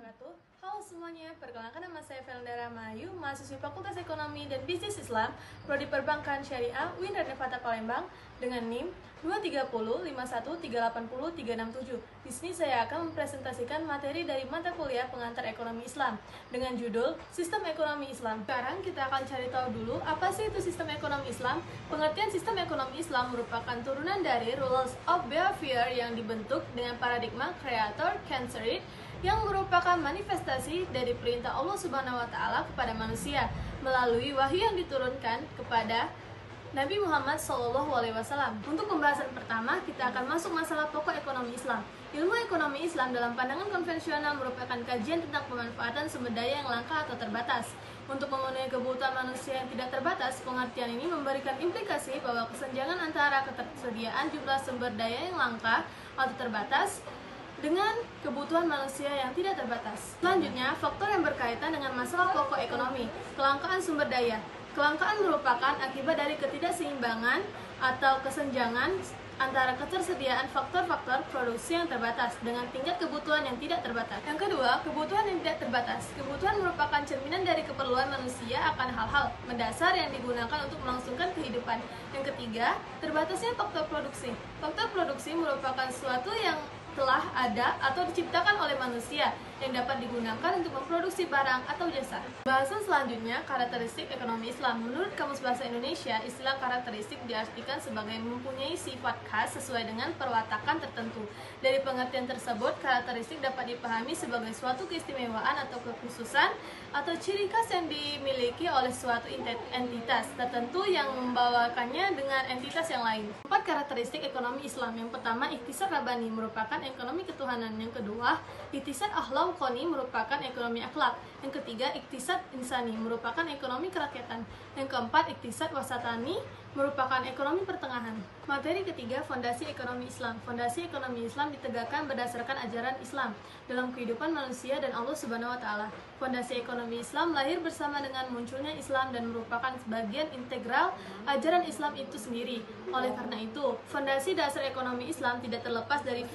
wabarakatuh. Halo semuanya, perkenalkan nama saya Felda Ramayu, mahasiswi Fakultas Ekonomi dan Bisnis Islam, Prodi Perbankan Syariah, UIN Radnefata Palembang, dengan NIM 23051380367. Di sini saya akan mempresentasikan materi dari mata kuliah pengantar ekonomi Islam dengan judul Sistem Ekonomi Islam. Sekarang kita akan cari tahu dulu apa sih itu sistem ekonomi Islam. Pengertian sistem ekonomi Islam merupakan turunan dari rules of behavior yang dibentuk dengan paradigma creator considered yang merupakan manifestasi dari perintah Allah Subhanahu wa Ta'ala kepada manusia melalui wahyu yang diturunkan kepada Nabi Muhammad SAW. Untuk pembahasan pertama, kita akan masuk masalah pokok ekonomi Islam. Ilmu ekonomi Islam dalam pandangan konvensional merupakan kajian tentang pemanfaatan sumber daya yang langka atau terbatas. Untuk memenuhi kebutuhan manusia yang tidak terbatas, pengertian ini memberikan implikasi bahwa kesenjangan antara ketersediaan jumlah sumber daya yang langka atau terbatas dengan kebutuhan manusia yang tidak terbatas. Selanjutnya, faktor yang berkaitan dengan masalah pokok ekonomi, kelangkaan sumber daya. Kelangkaan merupakan akibat dari ketidakseimbangan atau kesenjangan antara ketersediaan faktor-faktor produksi yang terbatas dengan tingkat kebutuhan yang tidak terbatas. Yang kedua, kebutuhan yang tidak terbatas. Kebutuhan merupakan cerminan dari keperluan manusia akan hal-hal mendasar yang digunakan untuk melangsungkan kehidupan. Yang ketiga, terbatasnya faktor produksi. Faktor produksi merupakan sesuatu yang telah ada atau diciptakan oleh manusia yang dapat digunakan untuk memproduksi barang atau jasa. Bahasan selanjutnya, karakteristik ekonomi Islam. Menurut Kamus Bahasa Indonesia, istilah karakteristik diartikan sebagai mempunyai sifat khas sesuai dengan perwatakan tertentu. Dari pengertian tersebut, karakteristik dapat dipahami sebagai suatu keistimewaan atau kekhususan atau ciri khas yang dimiliki oleh suatu entitas tertentu yang membawakannya dengan entitas yang lain. 4 karakteristik ekonomi Islam. Yang pertama, ikhtisar rabani merupakan ekonomi ketuhanan. Yang kedua, ikhtisar akhlaqoni merupakan ekonomi akhlak. Yang ketiga, ikhtisar insani merupakan ekonomi kerakyatan. Yang keempat, ikhtisar wasatani merupakan ekonomi pertengahan. Materi ketiga, fondasi ekonomi Islam. Fondasi ekonomi Islam ditegakkan berdasarkan ajaran Islam dalam kehidupan manusia dan Allah Subhanahu wa Ta'ala. Fondasi ekonomi Islam lahir bersama dengan munculnya Islam dan merupakan bagian integral ajaran Islam itu sendiri. Oleh karena itu, fondasi dasar ekonomi Islam tidak terlepas dari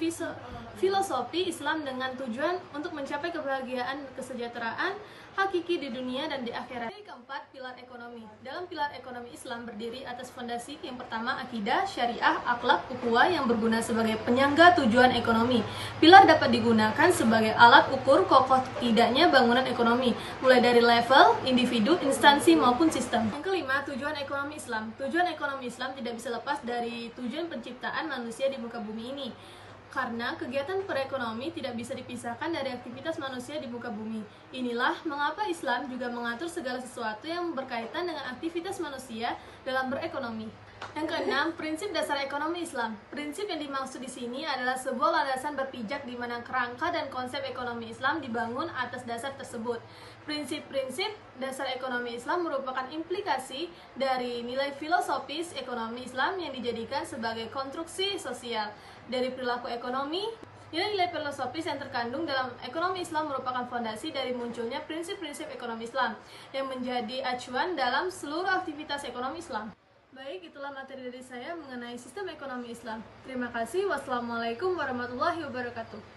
filosofi Islam dengan tujuan untuk mencapai kebahagiaan kesejahteraan hakiki di dunia dan di akhirat. Yang keempat, pilar ekonomi. Dalam pilar ekonomi Islam berdiri atas fondasi yang pertama, akidah, syariah, akhlak, ukhuwah yang berguna sebagai penyangga tujuan ekonomi. Pilar dapat digunakan sebagai alat ukur kokoh tidaknya bangunan ekonomi, mulai dari level, individu, instansi maupun sistem. Yang kelima, tujuan ekonomi Islam. Tujuan ekonomi Islam tidak bisa lepas dari tujuan penciptaan manusia di muka bumi ini. Karena kegiatan perekonomi tidak bisa dipisahkan dari aktivitas manusia di muka bumi. Inilah mengapa Islam juga mengatur segala sesuatu yang berkaitan dengan aktivitas manusia dalam berekonomi. Yang keenam, prinsip dasar ekonomi Islam. Prinsip yang dimaksud di sini adalah sebuah landasan berpijak di mana kerangka dan konsep ekonomi Islam dibangun atas dasar tersebut. Prinsip-prinsip dasar ekonomi Islam merupakan implikasi dari nilai filosofis ekonomi Islam yang dijadikan sebagai konstruksi sosial. Dari perilaku ekonomi, nilai-nilai filosofis yang terkandung dalam ekonomi Islam merupakan fondasi dari munculnya prinsip-prinsip ekonomi Islam yang menjadi acuan dalam seluruh aktivitas ekonomi Islam. Baik, itulah materi dari saya mengenai sistem ekonomi Islam. Terima kasih. Wassalamualaikum warahmatullahi wabarakatuh.